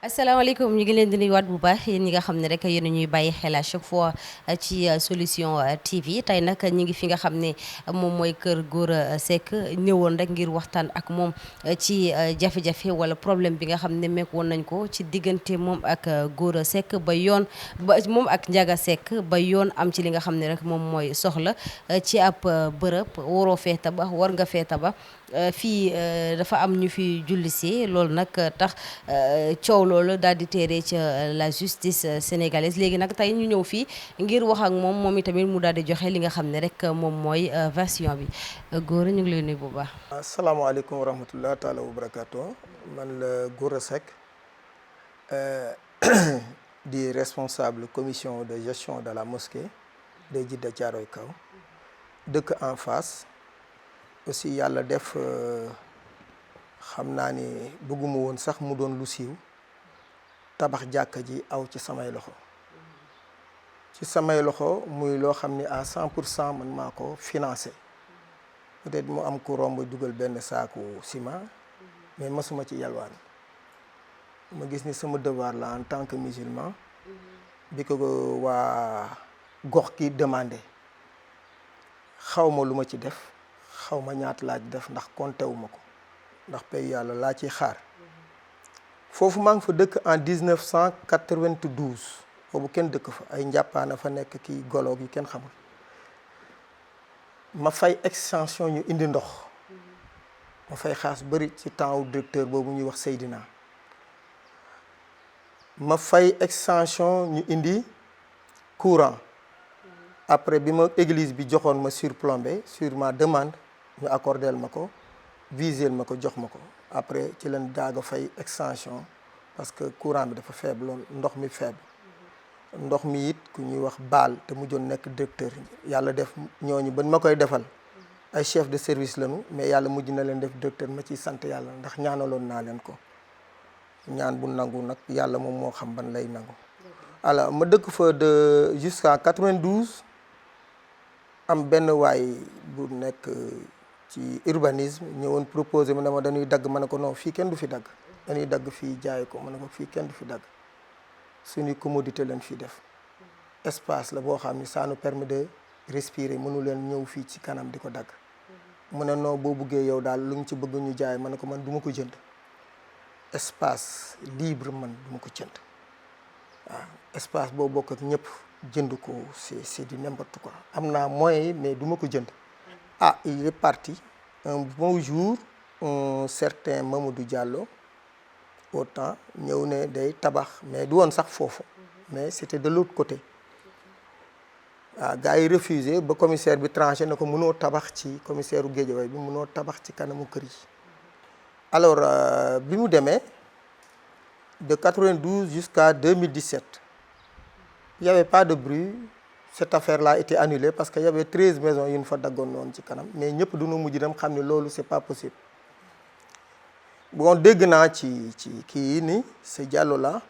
asalaamaaleykum ñu ngi leen di nuyuwaat bu baax yéen ñi nga xam ne rek yéen a ñuy bàyyi xel à chaque fois ci solution TV tey nag ñi ngi fi nga xam ne moom mooy kër Gora Seck ñëwoon rek ngir waxtaan ak moom ci jafe-jafe wala problème bi nga xam ne meek woon nañ ko ci diggante moom ak Gora Seck ba yoon ba moom ak Ndiaga Seck ba yoon am ci li nga xam ne rek moom mooy soxla ci ab bërëb waroo fee tabax war nga fee tabax fii dafa am ñu fi jullisee loolu nag tax coow loolu daal di teeree ca la justice sénégalaise léegi nag tey ñu ñëw fii ngir wax ak moom itamit mu daal di joxe li nga xam ne rek moom mooy version bi Gora ñu ngi lay nuyu bu baax. asalaamaaleykum wa rahmatulah taala wa barakaatu man la Gora Seck di responsable commission de gestion de la mosquée de Djiddah Thiaroye Kaw dëkk en face aussi yàlla def xam naa ni bëgguma woon sax mu doon lu siiw tabax jàkka ji aw ci samay loxo muy loo xam ni à 100% man maa ko financé peut-être mu am ku romb dugal benn saaku ciment mais masuma ci yalwaan ma gis ni sama devoir la en tant que musulman bi ko waa gox ki demandé xaw ma lu ma ci def xaw ma ñaata laa ci def ndax compté wu ma ko ndax pay yàlla laa ciy xaar foofu maa ngi fa dëkk en 1992 boobu kenn dëkk fa ay njàppaana fa nekk kii goloog yi kenn xamul ma fay extension ñu indi ndox ma fay xaas bëri ci temps wu directeur boobu ñuy wax Seydina ma fay extension ñu indi courant après bi ma église bi joxoon ma surplombé sur ma demande ñu accordeel ma ko visel ma ko jox ma ko après ci leen daaga fay extension parce que courant bi dafa faible lool ndox mi faible ndox mi it ku ñuy wax baal te mujjoon nekk directeur yàlla def ñooñu ba ma koy defal ay chef de service lañu mais yàlla mujj na leen def directeur ma ciy sant yàlla ndax ñaanaloon naa leen ko ñaan bu nangu nag yàlla moom moo xam ban lay nangu. alors ma dëkk fa de jusqu'à 92 am benn waay bu nekk ci urbanisme ñëwoon proposé ma ne ma dañuy dagg ma ne ko non fii kenn du fi dagg dañuy dagg fii jaay ko ma ne ko fii kenn du fi dagg suñuy commodité leen fii def espace la boo xam ni ça nous permet de respirer mënu leen ñëw fii ci kanam di ko dagg mu ne non boo buggee yow daal lu ñu ci bëgg ñu jaay ma ne ko man du ma ko jënd espace libre man du ma ko jënd waaw espace boo bokk ak ñëpp jënd ko c'est du n'importe quoi am naa moyen yi mais du ma ko jënd. Ah, il est parti. Un bon jour, un certain Mamadou Diallo, autant, ñëw ne day tabax mais du woon sax foofu mais c'était de l'autre côté. Ah, gars yi refusé ba commissaire bi tranché na ko mënoo tabax ci commissaire u Guédiawaye bi mënoo tabax ci kanamu kër yi. Alors bi mu demee de 92 jusqu'à 2017 il y avait pas de bruit. Cette affaire-là a été annulée parce qu'il y avait 13 maisons yu ñu fa daggoon noonu ci kanam mais ñëpp duñu mujj dem xam ne loolu c'est pas possible. Bon dégg naa ci kii yi ni ce Diallo la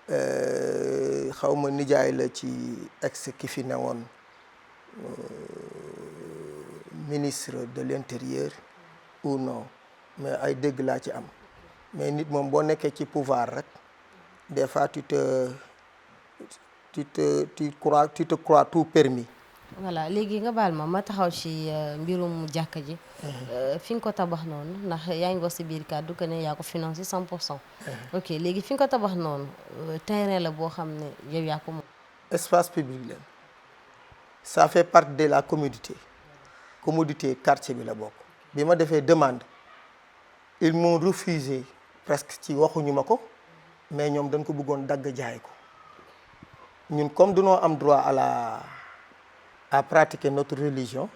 xaw ma nijaay la ci ex ki fi newoon ministre de l'intérieur ou non mais ay dégg laa ci am mais nit moom boo nekkee ci pouvoir rek des fois tu te crois tout permis. voilà léegi nga baal ma taxaw ci mbirum jàkka ji. fi nga ko tabax noonu ndax yaa ngi wax si biir kàddu que ne yaa ko financé 100%. ok léegi fi nga ko tabax noonu terrain la boo xam ne yow yaa ko moom. espace public la ça fait partie de la commodité quartier bi la bokk. bi ma defee demande ils m'ont refusé presque ci waxuñu ma ko mais ñoom dañ ko bëggoon dagg jaay ko. ñun comme dañoo am droit à pratiquer notre religion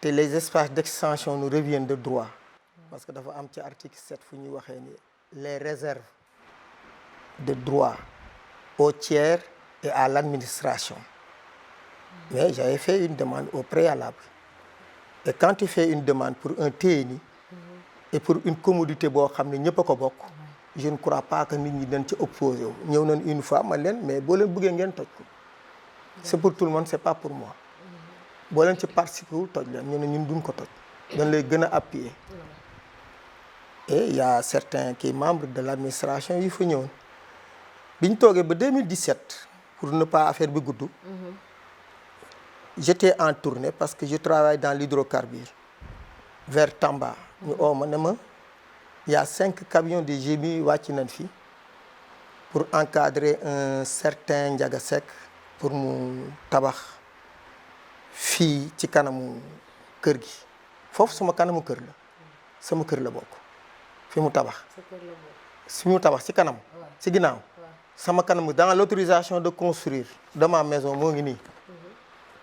te les espaces d'extension nous reviennent de droit parce que dafa am ci article 7 fu ñuy waxee ni les réserves de droit aux tiers et à l'administration mais j'avais fait une demande au préalable et quand tu fais une demande pour un TNI et pour une commodité boo xam ne ñëpp a ko bokk je ne crois pas que nit ñi dañ ci opposé wu ñëw nañ une fois man leen mais boo leen bëggee ngeen toj ko c'est pour tout le monde c'est pas pour moi boo leen ci participer wul toj leen ñu ne ñun duñ ko toj dañ lay gën a appuyer et il y a certains qui membres de l'administration yu fa ñëwoon bi ñu toogee ba 2017 pour ne pas affaire bi gudd. J'étais en tournée parce que je travaille dans l'hydrocarbure vers Tamba. ñu oo ma ne ma il y a 5 camions de GMI wàcc nañ fi pour encadrer un certain Ndiaga Seck pour mu tabax fii ci kanamu kër gi foofu sama kanamu kër la sama kër la bokk fi mu tabax ci kanam ci ginnaaw sama kanamu dans l'autorisation de construire de ma maison moo ngi nii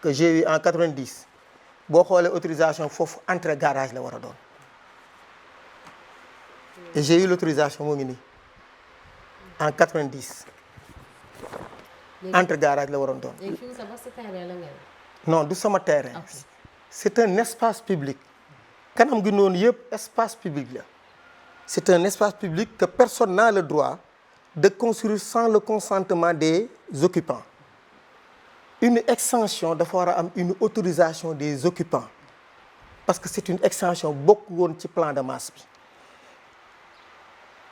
que j'ai eu en 90 boo xoolee autorisation foofu entrée garage la war a doon et j'ai eu l'autorisation moo ngi nii en 90 entrée garage la waroon doon. Non du sama terrain. C'est un espace public. kanam gi noonu yëpp espace public la. C'est un espace public que personne n'a le droit de construire sans le consentement des occupants. Une extension dafa war a am une autorisation des occupants parce que c'est une extension bokk woon ci plan de masse bi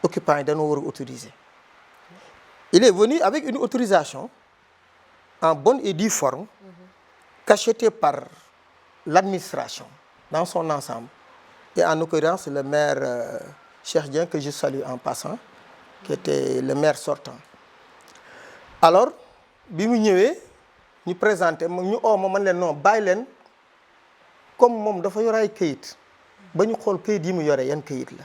occupants yi dañoo war a autoriser. Il est venu avec une autorisation en bonne et due forme cachetée par l'administration dans son ensemble et en l'occurrence le maire Cheikh Dieng que je salue en passant qui était le maire sortant. Alors bi mu ñëwee ñu présenté ñu oo ma man leen non bàyyi leen comme moom dafa yore ay këyit ba ñu xool këyit yi mu yore yan këyit la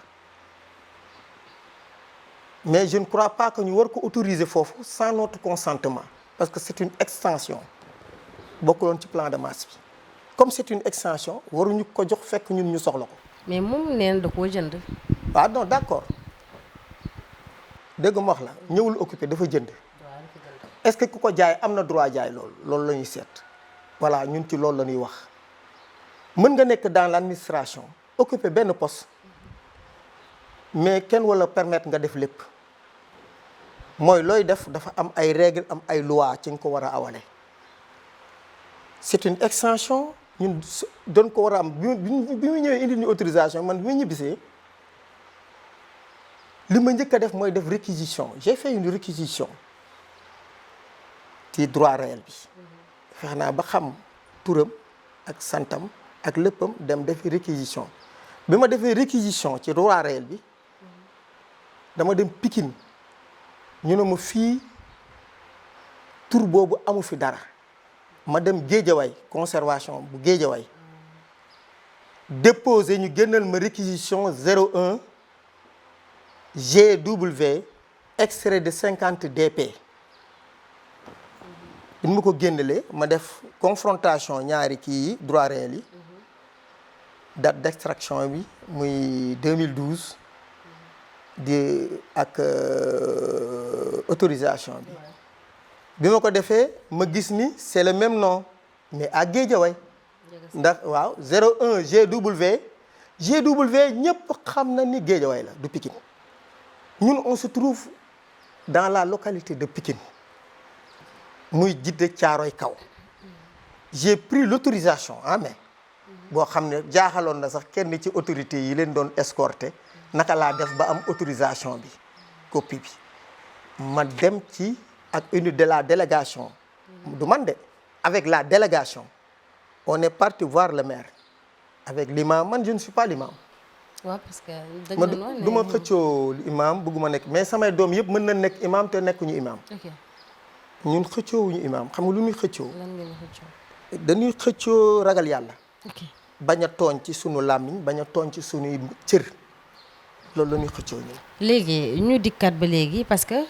mais je ne crois pas que ñu war ko autoriser foofu sans notre consentement parce que c'est une extension bokkuloon ci plan de masse bi comme c'est une extension waruñu ko jox fekk ñun ñu soxla ko. mais moom neen da koo jënd. waaw non d'accord dégg ma wax la ñëwul occupé dafa jënd. Est-ce que ku ko jaay am na droit jaay loolu la ñuy seet voilà ñun ci loolu la ñuy wax mën nga nekk dans l'administration occuper benn poste mais kenn wala permettre nga def lépp mooy looy def dafa am ay règles am ay lois ci nga ko war a awale c'est une extension ñun doon ko war a am bi mu ñëwee indi ñu autorisation man bi mu ñibbisee li ma njëkk a def mooy def réquisition j'ai fait une réquisition ci droit réel bi fex naa ba xam turam ak santam ak léppam dem defi réquisition bi ma defee réquisition ci droit réel bi dama dem Pikine ñu ne ma fii tur boobu amu fi dara ma dem Géejawaay conservation bu Géejawaay déposé ñu génnal ma réquisition 01 GW extrait de 50 DP bi ma ko génnelee ma def confrontation ñaari kii yi droit réel yi date d'extraction bi muy 2012 di ak autorisation bi ma ko defee ma gis ni c'est le même nom mais à Guédiawaye ndax waaw 01 GW ñëpp xam na ni Guédiawaye la du Pikine ñun on se trouve dans la localité de Pikine muy Jidda Caaroy Kaw j'ai pris l'autorisation en main boo xam ne jaaxaloon na sax kenn ci autorités yi leen doon escorter naka laa def ba am autorisation bi copie bi ma dem ci ak une de la délégation du man de avec la délégation on est parti voir le maire avec l'imam man je ne suis pas l'imam waaw parce que du ma xëccoo imam bëgguma nekk mais samay doom yëpp mën na nekk imam te nekkuñu imam ñun xëccoowuñu imam xam nga lu ñuy xëccoo dañuy xëccoo ragal yàlla bañ a tooñ ci sunu làmmiñ bañ a tooñ ci sunuy cër loolu la ñuy xëccoo ñun. léegi ñu dikkat ba léegi parce que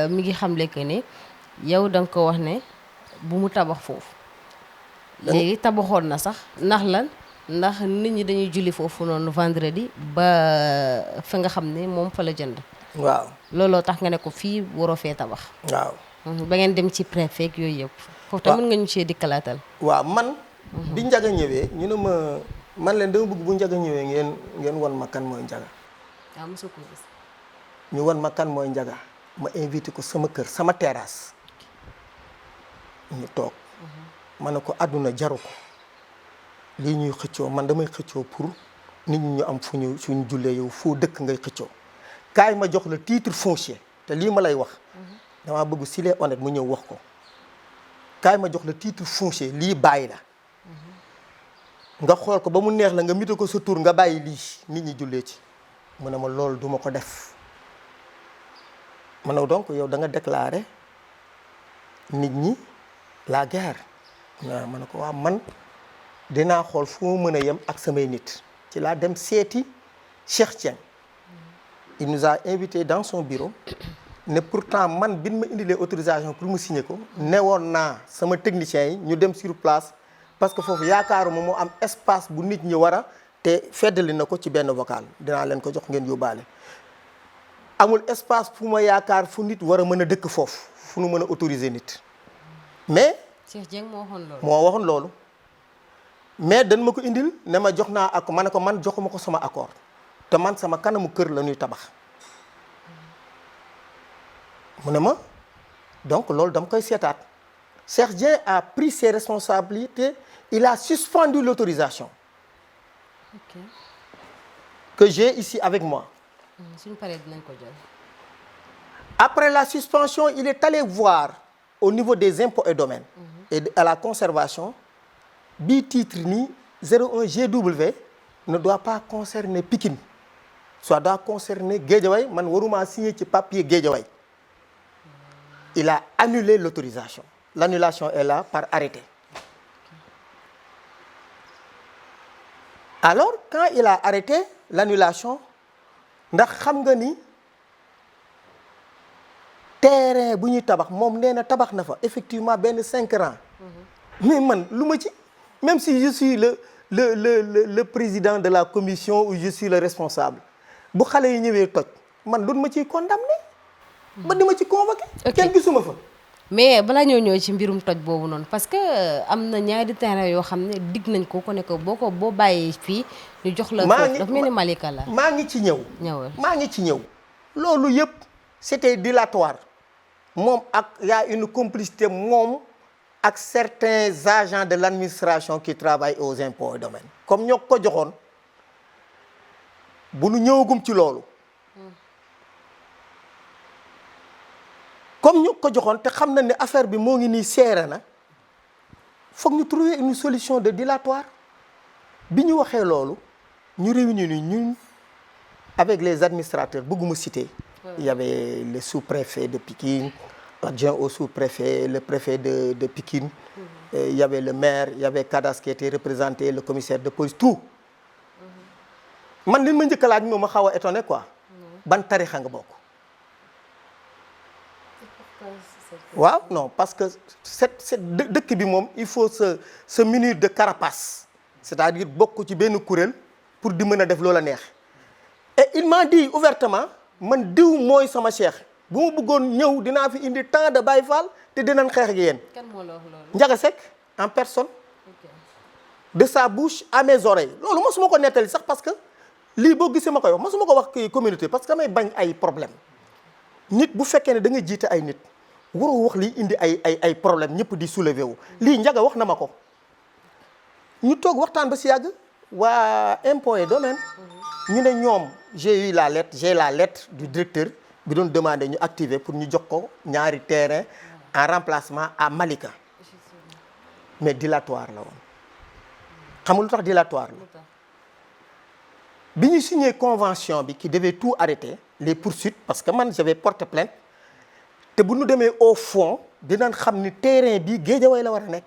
mi ngi xamle que ne yow da nga ko wax ne bu mu tabax foofu léegi tabaxoon na sax ndax nit ñi dañuy julli foofu noonu vendredi ba fa nga xam ne moom fa la jënd. waaw looloo tax nga ne ko fii waroo fee tabax. waaw ba ngeen dem ci préfet yooyu yëpp. foofu tamit nga ñu cee dikkalaatal. waaw man. bi Ndiaga ñëwee ñu ne ma man leen dama bëgg bu Ndiaga ñëwee ngeen wan ma kan mooy Ndiaga. waaw mosoo ko gis. ñu wan ma kan mooy Ndiaga ma invité ko sama kër sama terrasse ñu toog. ma ne ko àdduna jaru ko lii ñuy xëccoo man damay xëccoo pour nit ñi ñu am fu ñu suñu jullee yow foo dëkk ngay xëccoo kaay ma jox la titre foncier te lii ma lay wax damaa bëgg s'il est honnête mu ñëw wax ko kaay ma jox la titre foncier lii bàyyi la nga xool ko ba mu neex la nga mite ko sa tur nga bàyyi lii nit ñi jullee ci mu ne ma loolu duma ko def ma ne donc yow da nga déclarer nit ñi la guerre waaw ma ne ko waaw man dinaa xool fu mu mën a yem ak samay nit ci laa dem seeti Cheikh Tieng il nous a invité dans son bureau ne pourtant man bin ma indilee autorisation pour mu signer ko newoon naa sama techniciens yi ñu dem sur place parce que foofu yaakaaruma mu am espace bu nit ñi war a te feddali na ko ci benn vocal dinaa leen ko jox ngeen yóbbaale amul espace fu ma yaakaar fu nit war a mën a dëkk foofu fu nu mën a autoriser nit mais Cheikh Dieng moo waxoon loolu. moo waxoon loolu mais dañ ma ko indil ne ma jox naa ak ma ne ko man joxuma ko sama accord te man sama kanamu kër la ñuy tabax mu ne ma donc loolu dama koy seetaat Cheikh Dieng a pris ses responsabilités il a suspendu l'autorisation ok que j'ai ici avec moi. suñu paree dinañ ko jël. Après la suspension il est allé voir au niveau des impôts et domaines et à la conservation bii titre ni 01 GW ne doit pas concerner Pikine soit doit concerner Guédiawaye man waruma signer ci papier Guédiawaye il a annulé l'autorisation l'annulation est là par arrêté alors quand il a arrêté l'annulation ndax xam nga ni terrain bu ñuy tabax moom nee na tabax na fa effectivement benn 5 ans mais man lu ma ci même si je suis le président de la commission ou je suis le responsable bu xale yi ñëwee toj man doon ma ciy condamné ba di ma ci convoqué kenn gisuma fa mais balaa ñëw ci mbirum toj boobu noonu parce que am na ñaari terrain yoo xam ne digg nañ ko ne ko boo bàyyee fii ñu jox la foofu dafa mel ni Malika la maa ngi ci ñëwal maa ngi ci ñëw loolu yëpp c'était dilatoire moom ak y a une complicité moom ak certains agents de l'administration qui travaillent aux impôts et domaines comme ñoo ko joxoon bu nu ñëwagum ci loolu comme ñu ko joxoon te xam na ne affaire bi moo ngi nii seere na foog ñu trouver une solution de dilatoire bi ñu waxee loolu ñu réunir ñun avec les administrateurs bëgguma citer il y avait le sous-préfet de Pikine adjoint au sous-préfet le préfet de Pikine il y avait le maire il y avait Kadas qui était représenté le commissaire de police tout man li ma njëkk a laaj moom ma xaw a étonné quoi ban tarixa nga bokk waaw non parce que cette dëkk bi moom il faut se munir de carapace c'est-à-dire bokk ci benn kuréel pour di mën a def loola neex et il m'a dit ouvertement man diw mooy sama cheikh bu ma bëggoon ñëw dinaa fi indi tant de Baye Fall te dinañ xeex ak yéen. kan moo la wax loolu. Ndiaga Seck en personne. de sa bouche à mes oreilles loolu mosuma ko nettali sax parce que lii boo gisee ma koy wax mosuma ko wax kii communauté parce que damay bañ ay problème nit bu fekkee ne da nga jiite ay nit waroo wax lii indi ay problème ñëpp di soulever wu lii Ndiaga wax na ma ko ñu toog waxtaan ba si yàgg waa impôts et domaines ñu ne ñoom j'ai la lettre du directeur bi doon demandé ñu activer pour ñu jox ko ñaari terrain en remplacement à Malika mais dilatoire la woon xam nga lu tax dilatoire la bi ñu signé convention bi qui devait tout arrêter les poursuites parce que man j'avais porté plainte te bu ñu demee au fond dinañ xam ni terrain bi Guédiawaye la war a nekk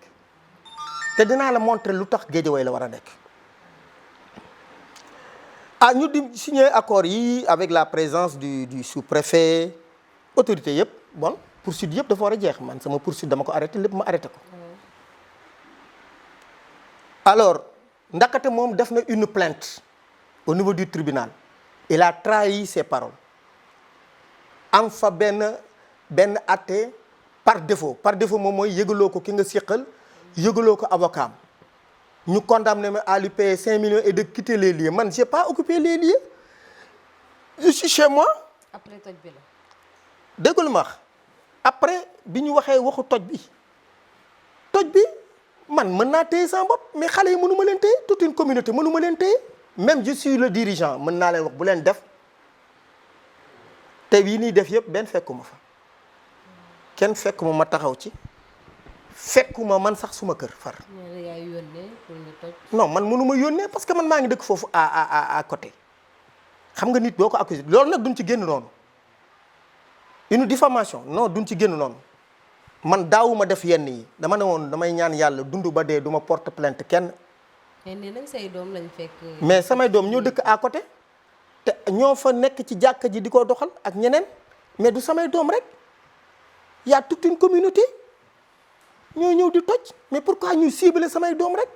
te dinaa la montrer lu tax Guédiawaye la war a nekk ñu di signé accord yi avec la présence du sous-préfet autorité yëpp bon poursuite yëpp dafa war a jeex man sama poursuite dama ko arrêté lépp ma arrêté ko alors ndakate moom def na une plainte au niveau du tribunal il a trahi ses paroles am fa benn atte par défaut moom mooy yëgaloo ko ki nga séqal yëgaloo ko avocat ñu condamné ma à lui payer 5 millions et de quitter les lieux man j'ai pas occupé les lieux je suis chez moi. après toj bi la. déggul ma wax après bi ñu waxee waxu toj bi man mën naa téye sama bopp mais xale yi mënu ma leen téye toute une communauté mënu ma leen téye même je suis le dirigeant mën naa leen wax bu leen def te yi nii def yëpp benn fekkuma fa kenn fekkuma ma taxaw ci fekkuma man sax suma kër far. non man mënuma yónnee parce que man maa ngi dëkk foofu à côté xam nga nit boo ko accusé loolu nag duñ ci génn noonu une diffamation non duñ ci génn noonu man daawuma def yenn yi dama ne woon damay ñaan yàlla dund ba dee du ma porte plainte kenn. mais nag say doom lañ fekk. mais samay doom ñoo dëkk à côté te ñoo fa nekk ci jàkka ji di ko doxal ak ñeneen mais du samay doom rek y a toute une communauté ñoo ñëw di toj mais pourquoi ñuy cibler samay doom rek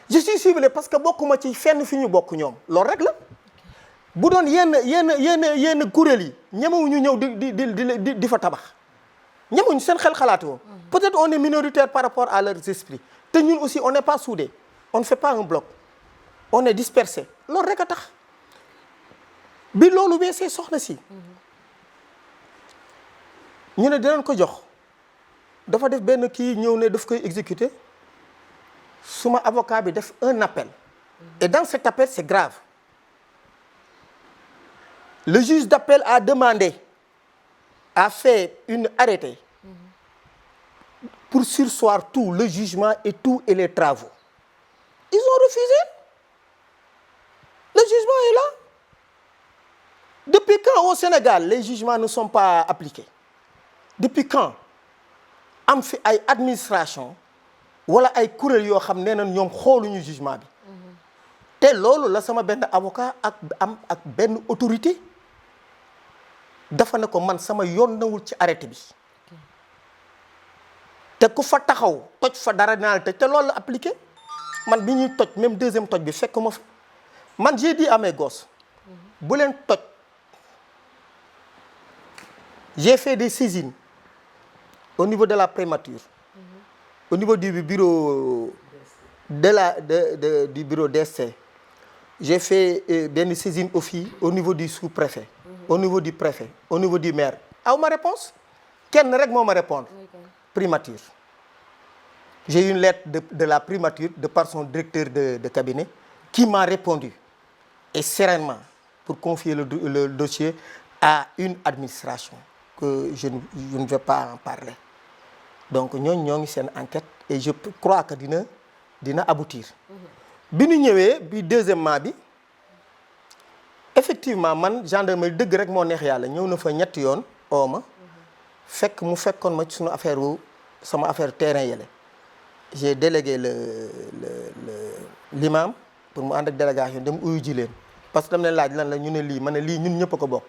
je suis ciblé parce que bokkuma ci fenn fi ñu bokk ñoom loolu rek la bu doon yenn kuréel yi ñemewuñu ñëw di fa tabax ñemewuñu seen xel xalaatu woon peut-être on est minoritaire par rapport à leurs esprits te ñun aussi on n'est pas soudés on ne fait pas un bloc on est dispersé loolu rek a tax bi loolu weesee soxna si ñu ne dinañ ko jox dafa def benn kii ñëw ne daf koy exécuter suma avocat bi def un appel et dans cet appel c'est grave le juge d'appel a demandé a fait une arrêté pour surseoir tout le jugement et les travaux. Ils ont refusé. Le jugement est là. Depuis quand au Sénégal les jugements ne sont pas appliqués? Depuis quand am fi ay administration wala ay kuréel yoo xam ne ñoom xooluñu jugement bi te loolu la sama benn avocat ak benn autorité dafa ne ko man sama yoon nawul ci arrêté bi te ku fa taxaw toj fa dara dinaa la tëj te loolu la appliqué man bi ñuy toj même deuxième toj bi fekk ma fa man j'ai dit à mes gosses bu leen toj j'ai fait des saisines au niveau de la primature au niveau du bureau du bureau DSC j'ai fait benn saisine aussi au niveau du sous-préfet au niveau du préfet au niveau du maire aw ma réponse kenn rek moo ma répondre primature j'ai eu une lettre de la primature de par son directeur de cabinet qui m'a répondu et sereinement pour confier le dossier à une administration que je ne vais pas en parler donc ñooñu ñoo ngi seen enquête et je crois que dina aboutir bi ñu ñëwee bi deuxièmement bi effectivement man gendarmerie dëgg rek moo neex yàlla ñëw na fa ñetti yoon oo ma mu fekkoon ma ci suñu affaire sama affaire terrain yële j'ai délégué l'imam pour mu ànd ak délégation dem uyu ji leen parce que dam leen laaj lan la ñu ne lii ma ne lii ñun ñëpp a ko bokk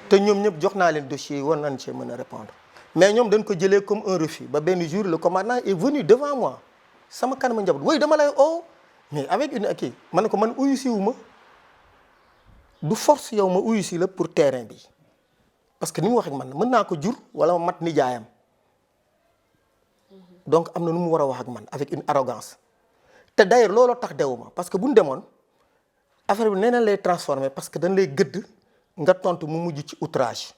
te ñoom ñëpp jox naa leen dossier yi war nañ cee mën a répondre mais ñoom dañ ko jëlee comme un refus ba benn jour le commandant est venu devant moi sama kanama njaboot woy dama lay oo mais avec une kii ma ne ko man uyu si wu ma du force yow ma uyu si la pour terrain bi parce que ni mu wax ak man mën naa ko jur wala ma mat nijaayam donc am na nu mu war a wax ak man avec une arrogance te d'ailleurs looloo tax dewuma parce que bu ñu demoon affaire bi nee na lay transformer parce que dañ lay gëdd nga tontu mu mujj ci outrage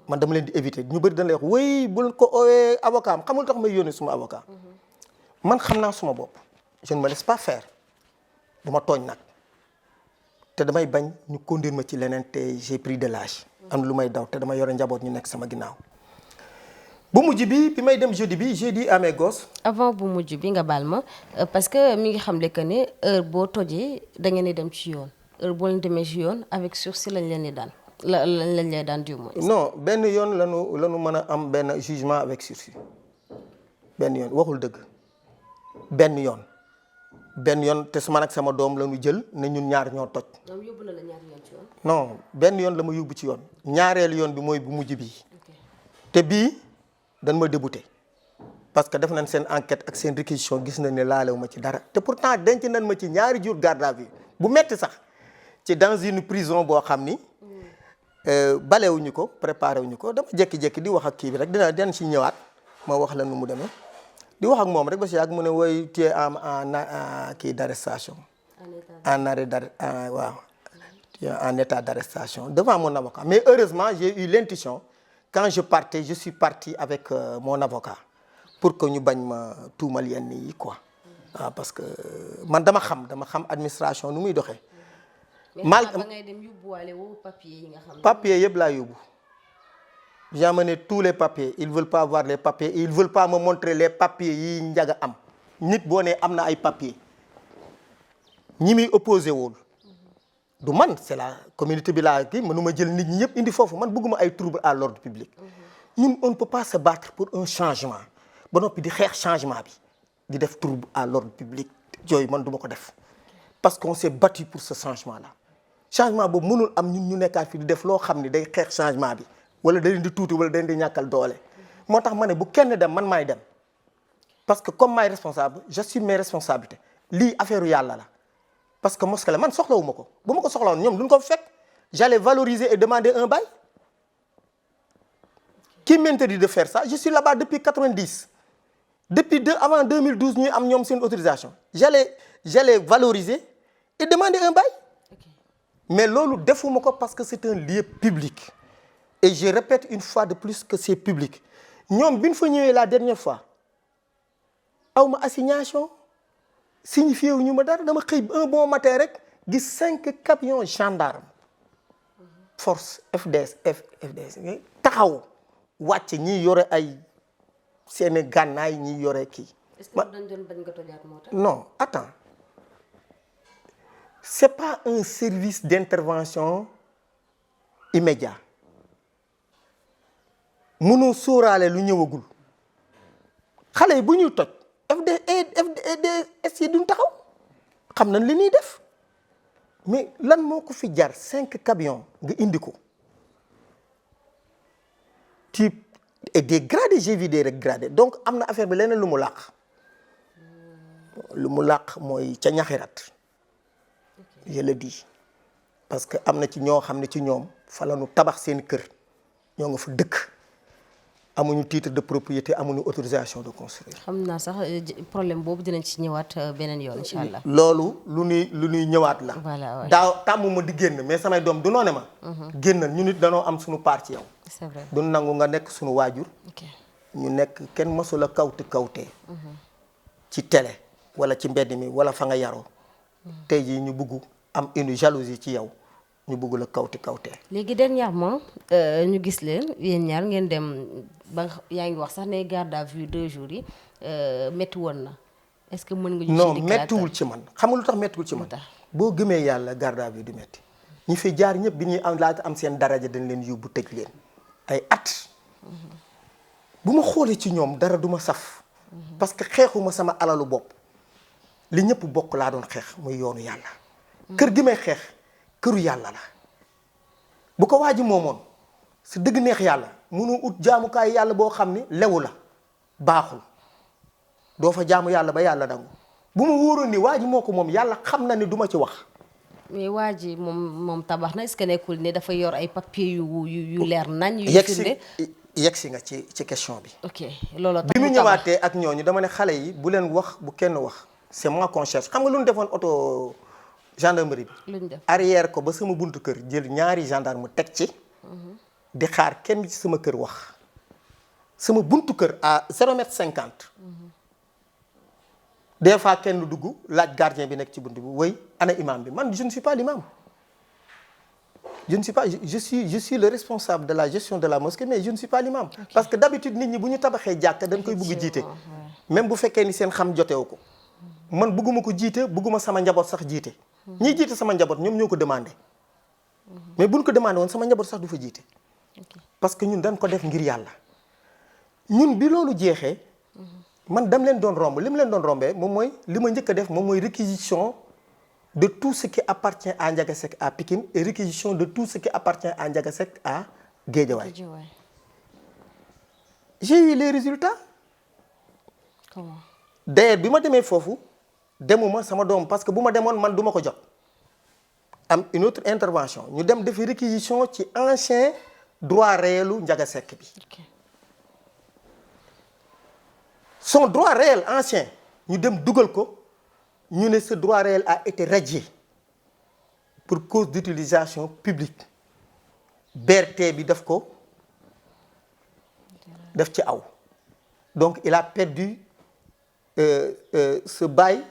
man dama leen di éviter ñu bëri dañ lay wax wéy bul ko owee avocat am xamul tax may yónnee suma avocat man xam naa suma bopp je ne me laisse pas faire du ma tooñ nag te damay bañ ñu conduire ma ci leneen te j'ai pris de l'âge am na lu may daw te dama yore njaboot ñu nekk sama ginnaaw bu mujj bi may dem jeudi bi j'ai dit à mes gosses. avant bu mujj bi nga baal ma parce que mi ngi xamle que ne heure boo tojee da ngeen di dem ci yoon heure boo leen demee ci yoon avec sursis lañ leen di daan lañ lay daan du moins. non benn yoon lanu mën a am benn jugement avec sursis benn yoon waxul dëgg benn yoon te man ak sama doom la ñu jël ne ñun ñaar ñoo toj. ñoom yóbbu na la ñaari yoon ci yoon. non benn yoon la ma yóbbu ci yoon ñaareelu yoon bi mooy bu mujj bii te bii dañ ma débouté parce que def nañ seen enquête ak seen réquisition gis nañ ne laalewu ma ci dara te pourtant denc nañ ma ci ñaari jours garde à vue bu metti sax ci dans une prison boo xam ni balewuñu ko préparé wuñu ko dama jékki-jékki di wax ak kii bi rek dina ci ñëwaat ma wax la nu mu demee di wax ak moom rek ba si yàgg mu ne woy tu es en kii d'arrestation en arrêt waaw tu es en état d'arrestation devant mon avocat mais heureusement j'ai eu l'intuition quand je partais je suis parti avec mon avocat pour que ñu bañ ma tuumal yenn yi quoi waaw parce que man dama xam administration nu muy doxee mais ba ngay dem yóbbuwaale woo papier yi nga xam ne. papier yëpp laa yóbbu. j'ai amené tous les papiers ils veulent pas voir les papiers ils veulent pas me montrer les papiers yi Ndiaga am nit boo nee am na ay papiers ñi muy opposé wul du man c'est la communauté bi laa kii mënuma jël nit ñi yëpp indi foofu man bëgguma ay trouble à l'ordre public. ñun on ne peut pas se battre pour un changement ba noppi di xeex changement bi di def trouble à l'ordre public yooyu man du ma ko def parce qu'on s'est battu pour ce changement là changement boobu mënul am ñun ñu nekkaat fi di def loo xam ni day xeex changement bi wala da leen di tuuti wala da leen di ñàkkal doole moo tax ma ne bu kenn dem man maay dem parce que comme maay responsable j'assume mes responsabilités lii affaire yàlla la parce que mosquée la man soxlawuma ko bu ma ko soxlawoon ñoom duñ ko fekk j'allais valoriser et demander un bail. Qui m'interdit de faire ça? Je suis là-bas depuis 90. Avant 2012, nous avons une autorisation. J'allais valoriser et demander un bail. Okay. Mais lolo défoumako parce que c'est un lieu public. Et je répète une fois de plus que c'est public. Nous avons la dernière fois. Nous avons assignation. Signifié un bon matin, il 5 camions gendarmes. Force FDS, FDS. Taxaw. wàcc ñi yore ay seeni gànnaay ñi yore kii. est-ce que dañ doon bañ nga tojaat moo tax. non attends c'est pas un service d'intervention immédiat mënoo sóoraale lu ñëwagul xale yi bu ñuy toj FDS yi duñ taxaw xam nañ li ñuy def mais lan moo ko fi jar 5 camions nga indi ko. Et dégradé j'ai vu des dégradés donc am na affaire bi leneen lu mu làq mooy ca ñaxirat je le dis parce que am na ci ñoo xam ne ci ñoom fa la ñu tabax seen kër ñoo nga fa dëkk amuñu titre de propriété amuñu autorisation de construire. xam naa sax problème boobu dinañ ci ñëwaat beneen yoon incha allah. loolu lu ñuy ñëwaat la. voilà daaw tàmmuma di génn mais samay doom du noone ma. génnal ñu nit danoo am suñu part ci yow. c'est vrai du nangu nga nekk suñu waajur. ñu nekk kenn mësula kawtee. ci télé wala ci mbedd mi wala fa nga yaroo. tey jii ñu bëgg am une jalousie ci yow ñu bëgg la kawtee. léegi dernièrement ñu gis leen yéen ñaar ngeen dem ba yaa ngi wax sax ne garde à vue 2 jours yi métti woon na est-ce que mën nga. non méttiwul ci man xam nga lu tax méttiwul ci man. boo gëmee yàlla garde à vue du métti. ñi fi jaar ñëpp bi ñuy am laata am seen daraja dañ leen yóbbu tëj leen ay at. bu ma xoolee ci ñoom dara du ma saf. parce que xeexuma sama alalu bopp. li ñëpp bokk laa doon xeex muy yoonu yàlla. kër gi may xeex këru yàlla la. bu ko waaji moomoon si dëgg neex yàlla mënoo ut jaamukaay yàlla boo xam ni lewu la baaxul doo fa jaamu yàlla ba yàlla dangu bu ma wóoroon ni waaji moo ko moom yàlla xam na ni du ma ci wax. mais waa ji moom tabax na est-ce que nekkul ne dafa yor ay papiers yu leer nañ. yu yegg si nga ci question bi. ok looloo tax bi mu ñëwaatee ak ñooñu dama ne xale yi bu leen wax bu kenn wax c'est moi qu'on cherche xam nga lu ñu defoon auto gendarmerie bi. lu ñu def arrière ko ba sama buntu kër jël ñaari gendarme teg ci. di xaar kenn ci sama kër wax. sama buntu kër à 0,50 m. des fois kenn dugg laaj gardien bi nekk ci buntu bi woy ana imam bi man je ne suis pas l'imam. je ne suis pas je suis le responsable de la gestion de la mosquée mais je ne suis pas l'imam. Okay. Parce que d'habitude nit ñi bu ñu tabaxee jàkka dañ koy bëgg jiite. même bu fekkee ni seen xam jotewu ko. man bëgguma ko jiite bëgguma sama njaboot sax jiite. ñiy jiite sama njaboot ñoom ñoo ko demandé. mais buñ ko demandé woon sama njaboot sax du fa jiite. parce que ñun dañ ko def ngir yàlla. ñun bi loolu jeexee. man dam leen doon romb li mu leen doon rombee moom mooy li ma njëkk a def moom mooy réquisition de tout ce qui appartient à Ndiaga Seck à Pikine et réquisition de tout ce qui appartient à Ndiaga Seck à Guédiawaye. J'ai eu les résultats. Comment? D'ailleurs bi ma demee foofu demuma sama doom parce que bu ma demoon man du ma ko jot. am une autre intervention ñu dem defi réquisition ci ancien droit réelu Ndiaga Seck bi. Son droit réel ancien ñu dem dugal ko ñu ne ce droit réel a été radié pour cause d'utilisation publique BRT bi def ko def ci aw donc il a perdu ce bail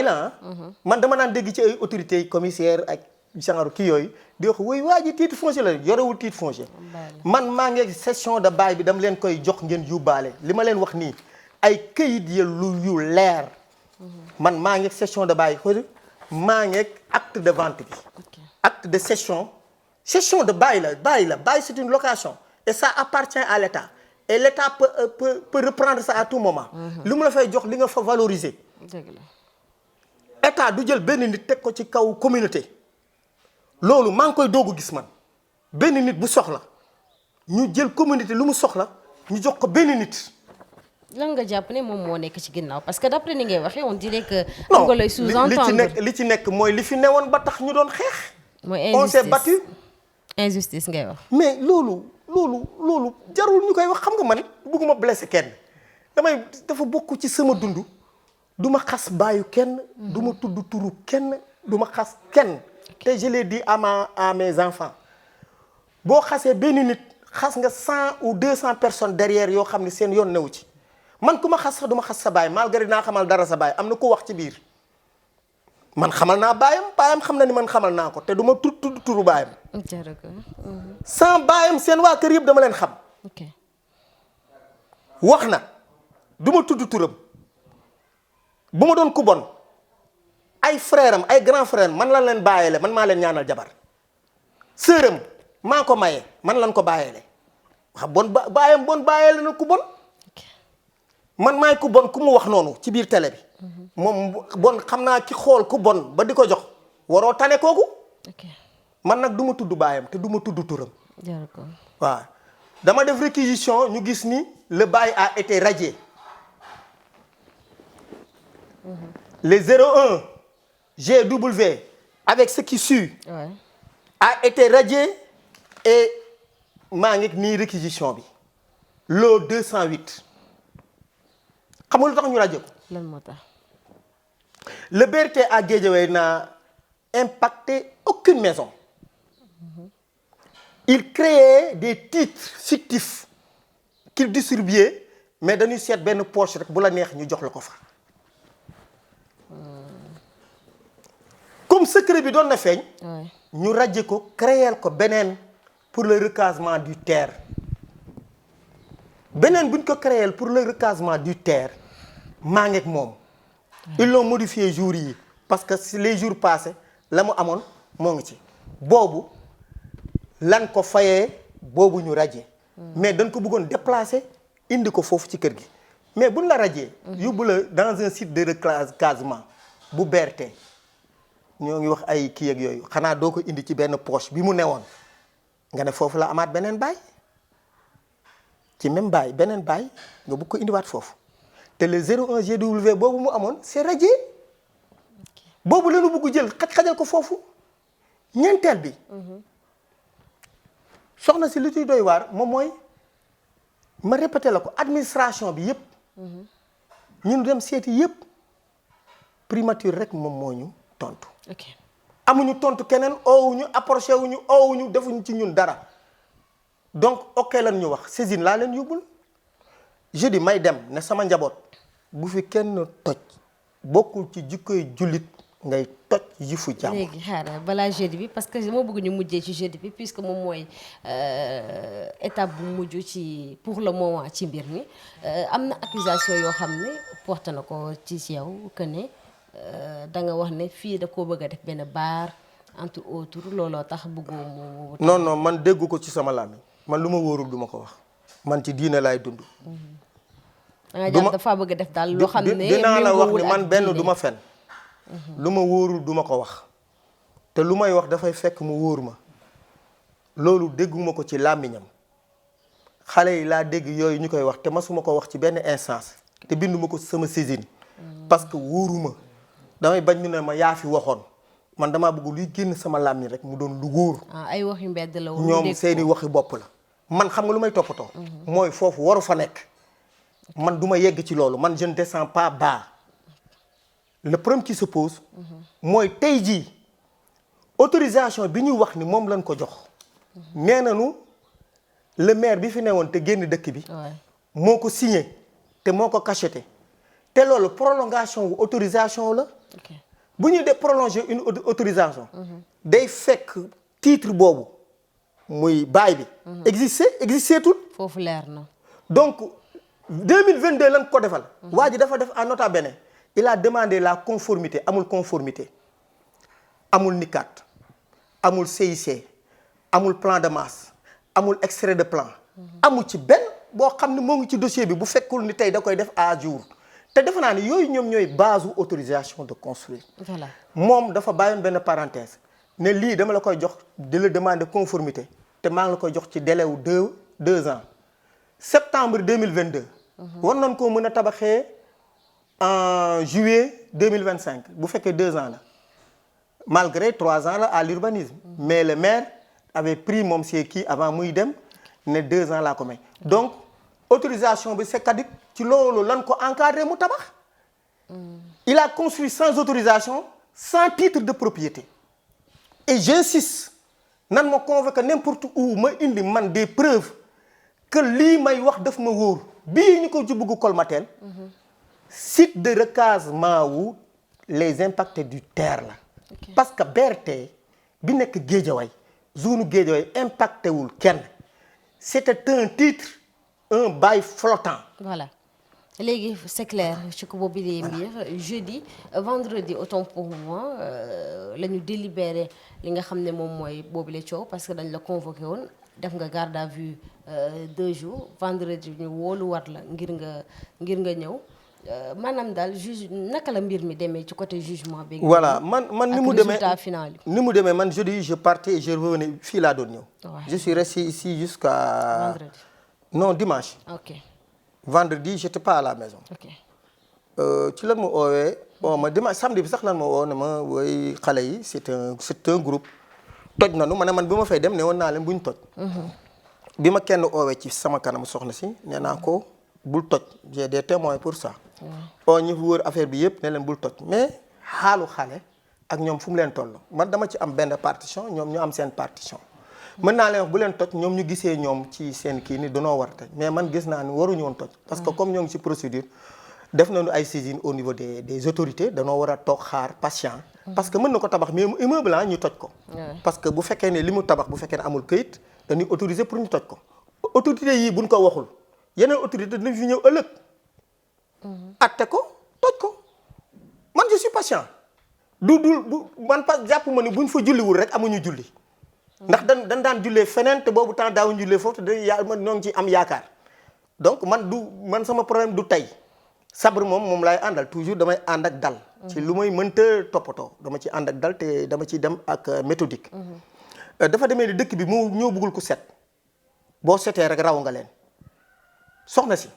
la man dama naan dégg ci ay autorités yi commissaire ak genre kii yooyu di wax woy waa ji titre foncier la yorewul titre foncier man maa ngi cession de bail bi dama leen koy jox ngeen yóbbaale li ma leen wax nii ay këyit yu leer man maa ngi cession de bail maa ngi acte de vente bi acte de cession de bail la bail c'est une location et ça appartient à l'État et l'État peut reprendre ça à tout moment li mu la fay jox li nga fa valoriser État du jël benn nit teg ko ci kaw communauté loolu maa ngi koy doogu gis man benn nit bu soxla ñu jël communauté lu mu soxla ñu jox ko benn nit. lan nga jàpp ne moom moo nekk ci ginnaaw parce que d'après ni ngay waxee on dirait que. non nga lay sous-entendre li ci nekk mooy li fi newoon ba tax ñu doon xeex. mooy on s'est battu. injustice ngay wax. mais loolu jarul ñu koy wax xam nga man bëgguma blesser kenn dafa bokk ci sama dund. du ma xas baayu kenn. du ma tudd turu kenn du ma xas kenn. te je l'ai dit à mes enfants boo xasee benn nit xas nga 100 ou 200 personnes derrière yoo xam ne seen yoon newu ci man ku ma xas sax du ma xas sa baay malgré naa xamal dara sa baay am na ko wax ci biir man xamal naa baayam xam na ni man xamal naa ko te du ma tudd turu baayam. sans baayam seen waa kër yëpp dama leen xam. wax na du ma tudd turam. bu ma doon ku bon ay frère am ay grand frère man lan leen bàyyeele man maa leen ñaanal jabar sœuram maa ko maye man lan ko bàyyeele wax bon baayam bon bàyyeele na ku bon man maay ku bon ku mu wax noonu ci biir télé bi moom bon xam naa ki xool ku bon ba di ko jox waroo tane kooku man nag du ma tudd baayam te du ma tudd turam waaw dama def réquisition ñu gis ni le bail a été radié. Les 01 GW avec ce qui suit a été radié et maa ngi nii réquisition bi lot 208 xam nga lu tax ñu radié ko. lan moo tax. Le BRT à Guédiawaye n'a impacté aucune maison. Il créait des titres fictifs qu'il distribuait mais dañuy seet benn poche rek bu la neex ñu jox la ko fa. comme secret bi doon na feeñ. ñu radié ko créer ko beneen pour le recasement du terre beneen bu ñu ko créer pour le recasement du terre maa ngi ak moom. ils l'ont modifié jours yi parce que si les jours passés la mu amoon moo ngi ci boobu lan ko fayee boobu ñu radié. mais dañ ko bëggoon déplacer indi ko foofu ci kër gi mais buñ la radié. yóbbu la dans un site de recasement bu BRT. ñoo ngi wax ay kii ak yooyu xanaa doo ko indi ci benn poche bi mu newoon nga ne foofu la amaat beneen baay ci même baay beneen baay nga bëgg ko indiwaat foofu te le 01 GW boobu mu amoon c'est radié boobu la ñu bëgg jël xajal ko foofu ñeenteel bi soxna si lu ciy doy waar moom mooy ma répété la ko administration bi yëpp ñun dem seeti yëpp primature rek moom moo ñu tontu. amuñu tontu keneen oowuñu approché oowuñu defuñu ci ñun dara donc ok lan ñu wax saisine laa leen yóbbul jeudi may dem ne sama njaboot bu fi kenn toj bokkul ci jikkoy jullit ngay toj yifu jàmm. léegi xaaral balaa jeudi bi parce que moo bëgg ñu mujjee ci jeudi bi puisque moom mooy étape bu mujj ci pour le moment ci mbir mi am na accusation yoo xam ne porte na ko ci yow que ne. da nga wax ne fii da koo bëgg a def benn baar entre autres looloo tax bëggoo mu. non man déggu ko ci sama làmmiñ man lu ma wóorul du ma ko wax man ci diine laay dund. da nga jàpp dafa bëgg a def daal loo xam ne dinaa la wax ni man benn du ma fen lu ma wóorul du ma ko wax te lu may wax dafay fekk mu wóor ma loolu dégguma ko ci làmmiñam xale yi laa dégg yooyu ñu koy wax te masuma ko wax ci benn instance te binduma ko sama saisine parce que wóoruma damay bañ ñu ne ma yaa fi waxoon man damaa bëgg luy génn sama làmmiñ rek mu doon lu wóor. ay waxi mbedd la woon ñoom seeni waxi bopp la. man xam nga lu may toppatoo. mooy foofu waru fa nekk. man du ma yegg ci loolu man je ne descends pas bas. le problème qui se pose. mooy tey jii autorisation bi ñuy wax ni moom lañ ko jox. nee nañu le maire bi fi newoon te génn dëkk bi. moo ko signé te moo ko cacheté. te loolu prolongation wu autorisation la. bu ñuy def prolonger une autorisation. day fekk titre boobu muy bail bi. existé tout. foofu leer na. donc 2022 lañ ko defal. waa ji dafa def en nota bene il a demandé la conformité amul conformité amul NICAT amul CIC amul plan de masse amul extrait de plan. amul ci benn boo xam ne moo ngi ci dossier bi bu fekkul ni tey da koy def à jour te defe naa ni yooyu ñoom ñooy base autorisation de construire. voilà moom dafa bàyyoon benn parenthèse ne lii dama la koy jox di la demander conformité te maa ngi la koy jox ci délai wu deux ans septembre 2022. war nañ koo mën a tabaxee en juillet 2025 bu fekkee 2 ans la malgré 3 ans la à l'urbanisme mais le maire avait pris moom c'est kii avant muy dem ne 2 ans laa ko may donc autorisation bi c'est caduc ci loolu lan ko encadré mu tabax. il a construit sans autorisation sans titre de propriété et j'insiste nan ma convoqué n'importe où ma indi man des preuves que lii may wax daf ma wóor bii ñu ko jubbugu Colmatel site de recasement wu les impactés du terre la. parce que BRT bi nekk Guédiawaye zone Guédiawaye impacté wul kenn c'était un titre un bail flottant. voilà léegi c'est clair ci ko boobu lee mbir jeudi vendredi autant pour moi la ñu délibéré li nga xam ne moom mooy boobu la coow parce que dañ la convoqué woon def nga garde à vue 2 jours vendredi ñu woolu war la ngir nga ñëw maanaam daal juge naka la mbir mi demee ci côté jugement bi. voilà man ni mu demee résultat final yi. ni mu demee man jeudi je partais et je revenais fii laa doon ñëw. je suis resté ici jusqu'à vendredi. non dimanche. ok vendredi j'étais pas à la maison. ok ci lan ma oowee ma dimanche samedi bi sax lan ma woo ne ma woy xale yi c'est un groupe toj nanu ma ne man bi ma fay dem ne woon naa leen buñ toj. bi ma kenn oowee ci sama kanam soxna si nee naa ko bul toj j'ai des témoins pour ça. ñu wër affaire bi yëpp ne leen bul toj mais xaalu xale ak ñoom fu mu leen toll man dama ci am benn partition ñoom ñu am seen partition. mën naa leen wax bu leen toj ñoom ñu gisee ñoom ci seen kii ni danoo war a toj mais man gis naa ni waruñu woon toj. parce que comme ñoo ngi ci procédure def nañu ay saisines au niveau des autorités danoo war a toog xaar patient. parce que mën na ko tabax mais immeuble la ñu toj ko. parce que bu fekkee ne li mu tabax bu fekkee ne amul këyit dañuy autoriser pour ñu toj ko. autorités yii buñ ko waxul yeneen autorité dinañ fi ñëw ëllëg. atte ko toj ko man je suis patient. du man jàpp ma ni buñ fa julliwul rek amuñu julli. ndax dañ daan jullee feneen te boobu temps daawuñu jullee foofu te man ñoo ngi ci am yaakaar donc man sama problème du tey sabre moom laay àndal toujours damay ànd ak dal. ci lu may mënta toppatoo dama ci ànd ak dal te dama ci dem ak méthodique. dafa demee ni dëkk bi moo ñoo bëggul ku set boo setee rek raw nga leen soxna si.